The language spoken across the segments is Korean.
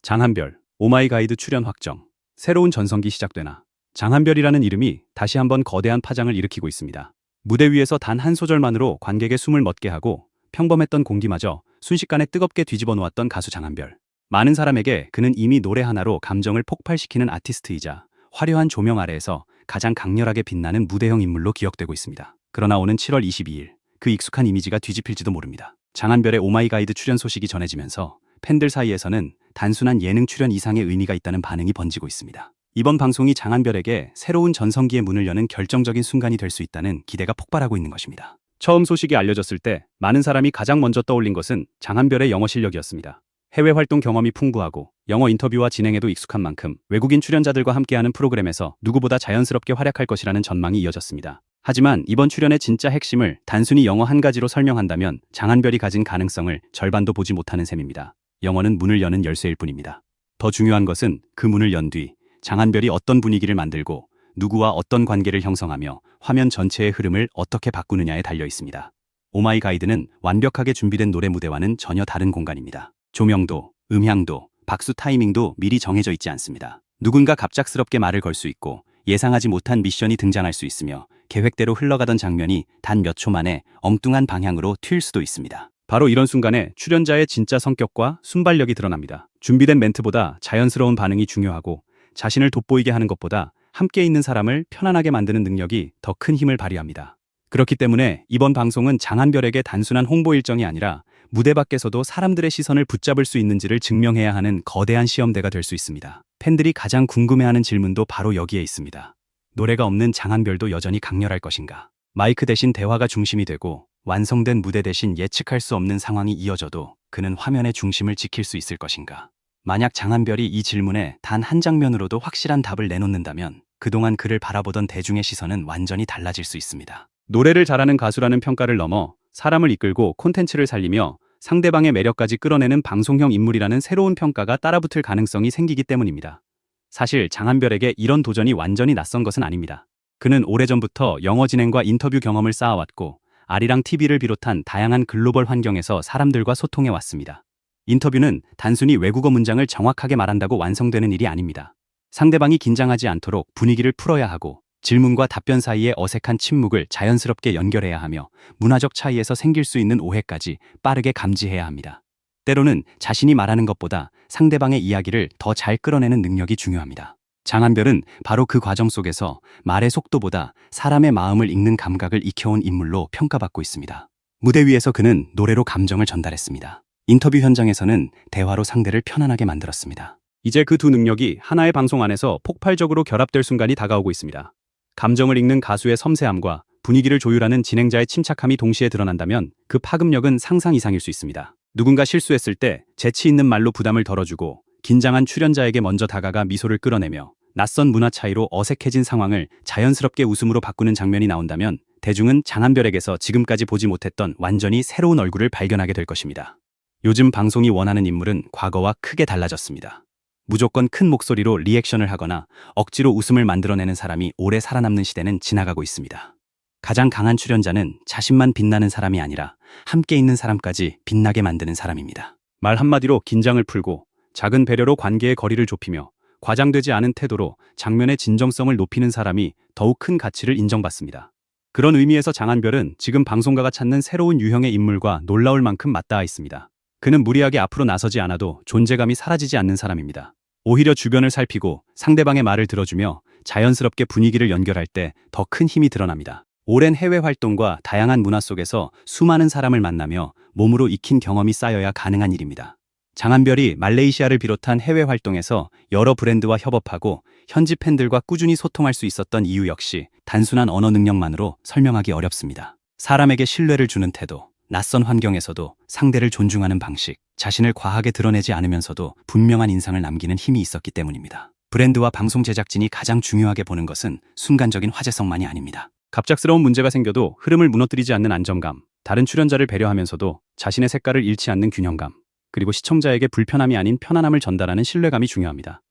장한별, 오마이가이드 출연 확정. 새로운 전성기 시작되나. 장한별이라는 이름이 다시 한번 거대한 파장을 일으키고 있습니다. 무대 위에서 단 한 소절만으로 관객의 숨을 멎게 하고 평범했던 공기마저 순식간에 뜨겁게 뒤집어 놓았던 가수 장한별. 많은 사람에게 그는 이미 노래 하나로 감정을 폭발시키는 아티스트이자 화려한 조명 아래에서 가장 강렬하게 빛나는 무대형 인물로 기억되고 있습니다. 그러나 오는 7월 22일 그 익숙한 이미지가 뒤집힐지도 모릅니다. 장한별의 오마이가이드 출연 소식이 전해지면서 팬들 사이에서는 단순한 예능 출연 이상의 의미가 있다는 반응이 번지고 있습니다. 이번 방송이 장한별에게 새로운 전성기의 문을 여는 결정적인 순간이 될 수 있다는 기대가 폭발하고 있는 것입니다. 처음 소식이 알려졌을 때 많은 사람이 가장 먼저 떠올린 것은 장한별의 영어 실력이었습니다. 해외 활동 경험이 풍부하고 영어 인터뷰와 진행에도 익숙한 만큼 외국인 출연자들과 함께하는 프로그램에서 누구보다 자연스럽게 활약할 것이라는 전망이 이어졌습니다. 하지만 이번 출연의 진짜 핵심을 단순히 영어 한 가지로 설명한다면 장한별이 가진 가능성을 절반도 보지 못하는 셈입니다. 영어는 문을 여는 열쇠일 뿐입니다. 더 중요한 것은 그 문을 연 뒤 장한별이 어떤 분위기를 만들고 누구와 어떤 관계를 형성하며 화면 전체의 흐름을 어떻게 바꾸느냐에 달려 있습니다. 오마이가이드는 완벽하게 준비된 노래 무대와는 전혀 다른 공간입니다. 조명도, 음향도, 박수 타이밍도 미리 정해져 있지 않습니다. 누군가 갑작스럽게 말을 걸 수 있고 예상하지 못한 미션이 등장할 수 있으며 계획대로 흘러가던 장면이 단 몇 초 만에 엉뚱한 방향으로 튈 수도 있습니다. 바로 이런 순간에 출연자의 진짜 성격과 순발력이 드러납니다. 준비된 멘트보다 자연스러운 반응이 중요하고 자신을 돋보이게 하는 것보다 함께 있는 사람을 편안하게 만드는 능력이 더 큰 힘을 발휘합니다. 그렇기 때문에 이번 방송은 장한별에게 단순한 홍보 일정이 아니라 무대 밖에서도 사람들의 시선을 붙잡을 수 있는지를 증명해야 하는 거대한 시험대가 될 수 있습니다. 팬들이 가장 궁금해하는 질문도 바로 여기에 있습니다. 노래가 없는 장한별도 여전히 강렬할 것인가? 마이크 대신 대화가 중심이 되고 완성된 무대 대신 예측할 수 없는 상황이 이어져도 그는 화면의 중심을 지킬 수 있을 것인가? 만약 장한별이 이 질문에 단 한 장면으로도 확실한 답을 내놓는다면 그동안 그를 바라보던 대중의 시선은 완전히 달라질 수 있습니다. 노래를 잘하는 가수라는 평가를 넘어 사람을 이끌고 콘텐츠를 살리며 상대방의 매력까지 끌어내는 방송형 인물이라는 새로운 평가가 따라붙을 가능성이 생기기 때문입니다. 사실 장한별에게 이런 도전이 완전히 낯선 것은 아닙니다. 그는 오래전부터 영어 진행과 인터뷰 경험을 쌓아왔고 아리랑 TV를 비롯한 다양한 글로벌 환경에서 사람들과 소통해 왔습니다. 인터뷰는 단순히 외국어 문장을 정확하게 말한다고 완성되는 일이 아닙니다. 상대방이 긴장하지 않도록 분위기를 풀어야 하고 질문과 답변 사이의 어색한 침묵을 자연스럽게 연결해야 하며 문화적 차이에서 생길 수 있는 오해까지 빠르게 감지해야 합니다. 때로는 자신이 말하는 것보다 상대방의 이야기를 더 잘 끌어내는 능력이 중요합니다. 장한별은 바로 그 과정 속에서 말의 속도보다 사람의 마음을 읽는 감각을 익혀온 인물로 평가받고 있습니다. 무대 위에서 그는 노래로 감정을 전달했습니다. 인터뷰 현장에서는 대화로 상대를 편안하게 만들었습니다. 이제 그 두 능력이 하나의 방송 안에서 폭발적으로 결합될 순간이 다가오고 있습니다. 감정을 읽는 가수의 섬세함과 분위기를 조율하는 진행자의 침착함이 동시에 드러난다면 그 파급력은 상상 이상일 수 있습니다. 누군가 실수했을 때 재치 있는 말로 부담을 덜어주고 긴장한 출연자에게 먼저 다가가 미소를 끌어내며 낯선 문화 차이로 어색해진 상황을 자연스럽게 웃음으로 바꾸는 장면이 나온다면 대중은 장한별에게서 지금까지 보지 못했던 완전히 새로운 얼굴을 발견하게 될 것입니다. 요즘 방송이 원하는 인물은 과거와 크게 달라졌습니다. 무조건 큰 목소리로 리액션을 하거나 억지로 웃음을 만들어내는 사람이 오래 살아남는 시대는 지나가고 있습니다. 가장 강한 출연자는 자신만 빛나는 사람이 아니라 함께 있는 사람까지 빛나게 만드는 사람입니다. 말 한마디로 긴장을 풀고 작은 배려로 관계의 거리를 좁히며 과장되지 않은 태도로 장면의 진정성을 높이는 사람이 더욱 큰 가치를 인정받습니다. 그런 의미에서 장한별은 지금 방송가가 찾는 새로운 유형의 인물과 놀라울 만큼 맞닿아 있습니다. 그는 무리하게 앞으로 나서지 않아도 존재감이 사라지지 않는 사람입니다. 오히려 주변을 살피고 상대방의 말을 들어주며 자연스럽게 분위기를 연결할 때 더 큰 힘이 드러납니다. 오랜 해외 활동과 다양한 문화 속에서 수많은 사람을 만나며 몸으로 익힌 경험이 쌓여야 가능한 일입니다. 장한별이 말레이시아를 비롯한 해외 활동에서 여러 브랜드와 협업하고 현지 팬들과 꾸준히 소통할 수 있었던 이유 역시 단순한 언어 능력만으로 설명하기 어렵습니다. 사람에게 신뢰를 주는 태도, 낯선 환경에서도 상대를 존중하는 방식, 자신을 과하게 드러내지 않으면서도 분명한 인상을 남기는 힘이 있었기 때문입니다. 브랜드와 방송 제작진이 가장 중요하게 보는 것은 순간적인 화제성만이 아닙니다. 갑작스러운 문제가 생겨도 흐름을 무너뜨리지 않는 안정감, 다른 출연자를 배려하면서도 자신의 색깔을 잃지 않는 균형감, 그리고 시청자에게 불편함이 아닌 편안함을 전달하는 신뢰감이 중요합니다.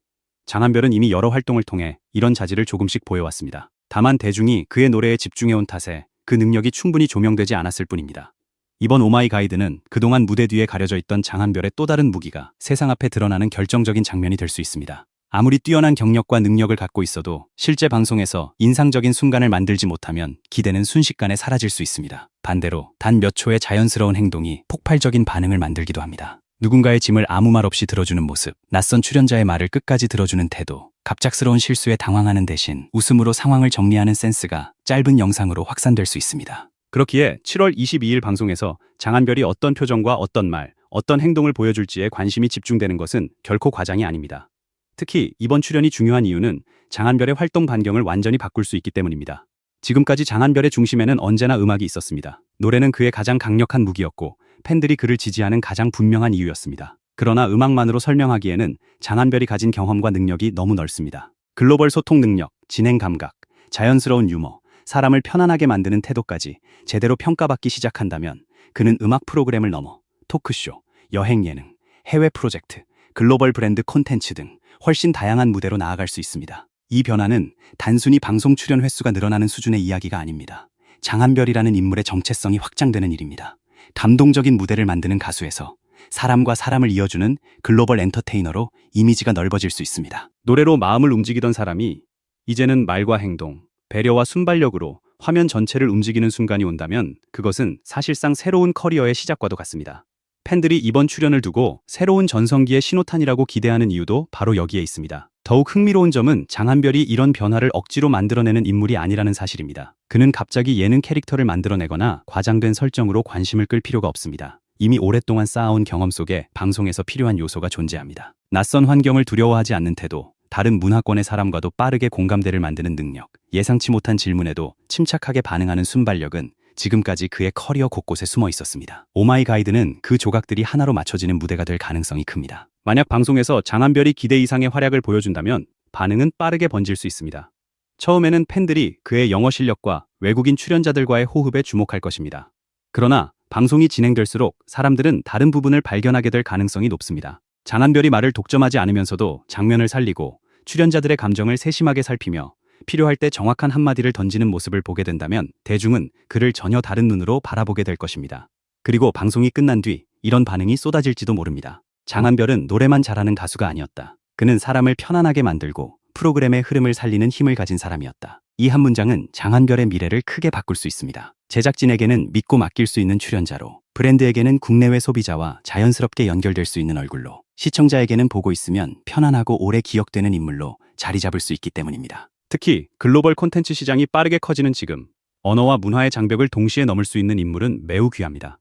장한별은 이미 여러 활동을 통해 이런 자질을 조금씩 보여왔습니다. 다만 대중이 그의 노래에 집중해온 탓에 그 능력이 충분히 조명되지 않았을 뿐입니다. 이번 오마이 가이드는 그동안 무대 뒤에 가려져 있던 장한별의 또 다른 무기가 세상 앞에 드러나는 결정적인 장면이 될 수 있습니다. 아무리 뛰어난 경력과 능력을 갖고 있어도 실제 방송에서 인상적인 순간을 만들지 못하면 기대는 순식간에 사라질 수 있습니다. 반대로 단 몇 초의 자연스러운 행동이 폭발적인 반응을 만들기도 합니다. 누군가의 짐을 아무 말 없이 들어주는 모습, 낯선 출연자의 말을 끝까지 들어주는 태도, 갑작스러운 실수에 당황하는 대신 웃음으로 상황을 정리하는 센스가 짧은 영상으로 확산될 수 있습니다. 그렇기에 7월 22일 방송에서 장한별이 어떤 표정과 어떤 말, 어떤 행동을 보여줄지에 관심이 집중되는 것은 결코 과장이 아닙니다. 특히 이번 출연이 중요한 이유는 장한별의 활동 반경을 완전히 바꿀 수 있기 때문입니다. 지금까지 장한별의 중심에는 언제나 음악이 있었습니다. 노래는 그의 가장 강력한 무기였고 팬들이 그를 지지하는 가장 분명한 이유였습니다. 그러나 음악만으로 설명하기에는 장한별이 가진 경험과 능력이 너무 넓습니다. 글로벌 소통 능력, 진행 감각, 자연스러운 유머, 사람을 편안하게 만드는 태도까지 제대로 평가받기 시작한다면 그는 음악 프로그램을 넘어 토크쇼, 여행 예능, 해외 프로젝트, 글로벌 브랜드 콘텐츠 등 훨씬 다양한 무대로 나아갈 수 있습니다. 이 변화는 단순히 방송 출연 횟수가 늘어나는 수준의 이야기가 아닙니다. 장한별이라는 인물의 정체성이 확장되는 일입니다. 감동적인 무대를 만드는 가수에서 사람과 사람을 이어주는 글로벌 엔터테이너로 이미지가 넓어질 수 있습니다. 노래로 마음을 움직이던 사람이 이제는 말과 행동, 배려와 순발력으로 화면 전체를 움직이는 순간이 온다면 그것은 사실상 새로운 커리어의 시작과도 같습니다. 팬들이 이번 출연을 두고 새로운 전성기의 신호탄이라고 기대하는 이유도 바로 여기에 있습니다. 더욱 흥미로운 점은 장한별이 이런 변화를 억지로 만들어내는 인물이 아니라는 사실입니다. 그는 갑자기 예능 캐릭터를 만들어내거나 과장된 설정으로 관심을 끌 필요가 없습니다. 이미 오랫동안 쌓아온 경험 속에 방송에서 필요한 요소가 존재합니다. 낯선 환경을 두려워하지 않는 태도, 다른 문화권의 사람과도 빠르게 공감대를 만드는 능력, 예상치 못한 질문에도 침착하게 반응하는 순발력은 지금까지 그의 커리어 곳곳에 숨어 있었습니다. 오마이 가이드는 그 조각들이 하나로 맞춰지는 무대가 될 가능성이 큽니다. 만약 방송에서 장한별이 기대 이상의 활약을 보여준다면 반응은 빠르게 번질 수 있습니다. 처음에는 팬들이 그의 영어 실력과 외국인 출연자들과의 호흡에 주목할 것입니다. 그러나 방송이 진행될수록 사람들은 다른 부분을 발견하게 될 가능성이 높습니다. 장한별이 말을 독점하지 않으면서도 장면을 살리고 출연자들의 감정을 세심하게 살피며 필요할 때 정확한 한마디를 던지는 모습을 보게 된다면 대중은 그를 전혀 다른 눈으로 바라보게 될 것입니다. 그리고 방송이 끝난 뒤 이런 반응이 쏟아질지도 모릅니다. 장한별은 노래만 잘하는 가수가 아니었다. 그는 사람을 편안하게 만들고 프로그램의 흐름을 살리는 힘을 가진 사람이었다. 이 한 문장은 장한별의 미래를 크게 바꿀 수 있습니다. 제작진에게는 믿고 맡길 수 있는 출연자로, 브랜드에게는 국내외 소비자와 자연스럽게 연결될 수 있는 얼굴로, 시청자에게는 보고 있으면 편안하고 오래 기억되는 인물로 자리 잡을 수 있기 때문입니다. 특히 글로벌 콘텐츠 시장이 빠르게 커지는 지금, 언어와 문화의 장벽을 동시에 넘을 수 있는 인물은 매우 귀합니다.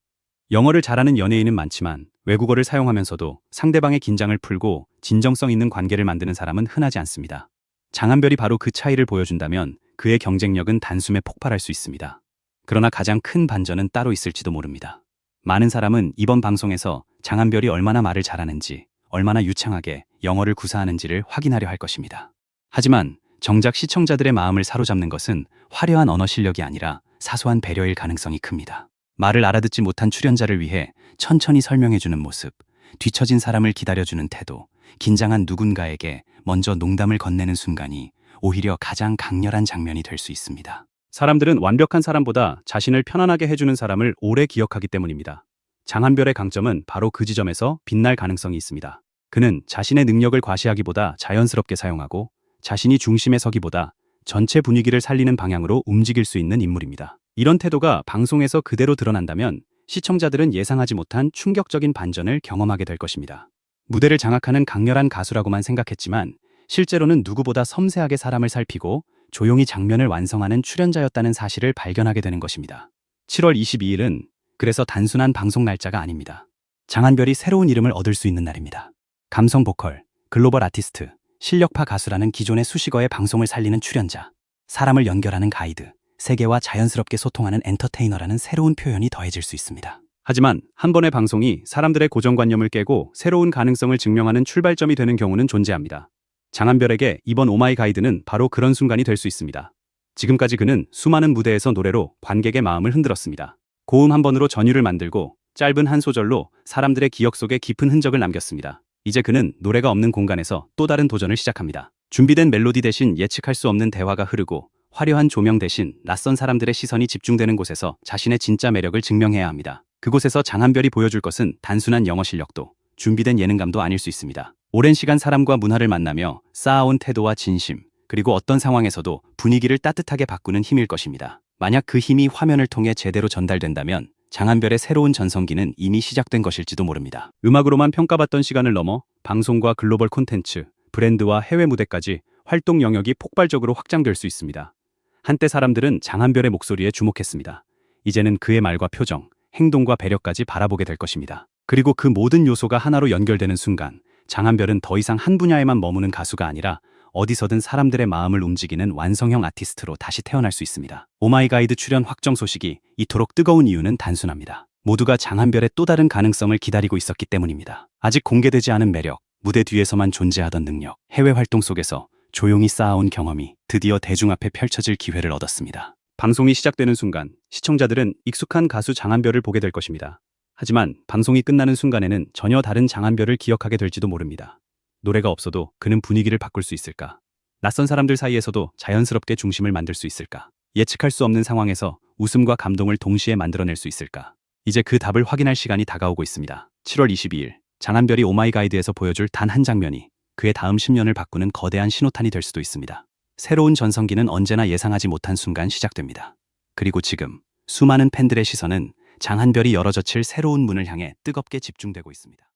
영어를 잘하는 연예인은 많지만 외국어를 사용하면서도 상대방의 긴장을 풀고 진정성 있는 관계를 만드는 사람은 흔하지 않습니다. 장한별이 바로 그 차이를 보여준다면 그의 경쟁력은 단숨에 폭발할 수 있습니다. 그러나 가장 큰 반전은 따로 있을지도 모릅니다. 많은 사람은 이번 방송에서 장한별이 얼마나 말을 잘하는지, 얼마나 유창하게 영어를 구사하는지를 확인하려 할 것입니다. 하지만 정작 시청자들의 마음을 사로잡는 것은 화려한 언어 실력이 아니라 사소한 배려일 가능성이 큽니다. 말을 알아듣지 못한 출연자를 위해 천천히 설명해주는 모습, 뒤처진 사람을 기다려주는 태도, 긴장한 누군가에게 먼저 농담을 건네는 순간이 오히려 가장 강렬한 장면이 될 수 있습니다. 사람들은 완벽한 사람보다 자신을 편안하게 해주는 사람을 오래 기억하기 때문입니다. 장한별의 강점은 바로 그 지점에서 빛날 가능성이 있습니다. 그는 자신의 능력을 과시하기보다 자연스럽게 사용하고 자신이 중심에 서기보다 전체 분위기를 살리는 방향으로 움직일 수 있는 인물입니다. 이런 태도가 방송에서 그대로 드러난다면 시청자들은 예상하지 못한 충격적인 반전을 경험하게 될 것입니다. 무대를 장악하는 강렬한 가수라고만 생각했지만 실제로는 누구보다 섬세하게 사람을 살피고 조용히 장면을 완성하는 출연자였다는 사실을 발견하게 되는 것입니다. 7월 22일은 그래서 단순한 방송 날짜가 아닙니다. 장한별이 새로운 이름을 얻을 수 있는 날입니다. 감성 보컬, 글로벌 아티스트, 실력파 가수라는 기존의 수식어의 방송을 살리는 출연자, 사람을 연결하는 가이드, 세계와 자연스럽게 소통하는 엔터테이너라는 새로운 표현이 더해질 수 있습니다. 하지만 한 번의 방송이 사람들의 고정관념을 깨고 새로운 가능성을 증명하는 출발점이 되는 경우는 존재합니다. 장한별에게 이번 오마이 가이드는 바로 그런 순간이 될 수 있습니다. 지금까지 그는 수많은 무대에서 노래로 관객의 마음을 흔들었습니다. 고음 한 번으로 전율을 만들고 짧은 한 소절로 사람들의 기억 속에 깊은 흔적을 남겼습니다. 이제 그는 노래가 없는 공간에서 또 다른 도전을 시작합니다. 준비된 멜로디 대신 예측할 수 없는 대화가 흐르고 화려한 조명 대신 낯선 사람들의 시선이 집중되는 곳에서 자신의 진짜 매력을 증명해야 합니다. 그곳에서 장한별이 보여줄 것은 단순한 영어 실력도 준비된 예능감도 아닐 수 있습니다. 오랜 시간 사람과 문화를 만나며 쌓아온 태도와 진심, 그리고 어떤 상황에서도 분위기를 따뜻하게 바꾸는 힘일 것입니다. 만약 그 힘이 화면을 통해 제대로 전달된다면 장한별의 새로운 전성기는 이미 시작된 것일지도 모릅니다. 음악으로만 평가받던 시간을 넘어 방송과 글로벌 콘텐츠, 브랜드와 해외 무대까지 활동 영역이 폭발적으로 확장될 수 있습니다. 한때 사람들은 장한별의 목소리에 주목했습니다. 이제는 그의 말과 표정, 행동과 배려까지 바라보게 될 것입니다. 그리고 그 모든 요소가 하나로 연결되는 순간 장한별은 더 이상 한 분야에만 머무는 가수가 아니라 어디서든 사람들의 마음을 움직이는 완성형 아티스트로 다시 태어날 수 있습니다. 오마이가이드 출연 확정 소식이 이토록 뜨거운 이유는 단순합니다. 모두가 장한별의 또 다른 가능성을 기다리고 있었기 때문입니다. 아직 공개되지 않은 매력, 무대 뒤에서만 존재하던 능력, 해외 활동 속에서 조용히 쌓아온 경험이 드디어 대중 앞에 펼쳐질 기회를 얻었습니다. 방송이 시작되는 순간 시청자들은 익숙한 가수 장한별을 보게 될 것입니다. 하지만 방송이 끝나는 순간에는 전혀 다른 장한별을 기억하게 될지도 모릅니다. 노래가 없어도 그는 분위기를 바꿀 수 있을까? 낯선 사람들 사이에서도 자연스럽게 중심을 만들 수 있을까? 예측할 수 없는 상황에서 웃음과 감동을 동시에 만들어낼 수 있을까? 이제 그 답을 확인할 시간이 다가오고 있습니다. 7월 22일, 장한별이 오마이가이드에서 보여줄 단 한 장면이 그의 다음 10년을 바꾸는 거대한 신호탄이 될 수도 있습니다. 새로운 전성기는 언제나 예상하지 못한 순간 시작됩니다. 그리고 지금 수많은 팬들의 시선은 장한별이 열어젖힐 새로운 문을 향해 뜨겁게 집중되고 있습니다.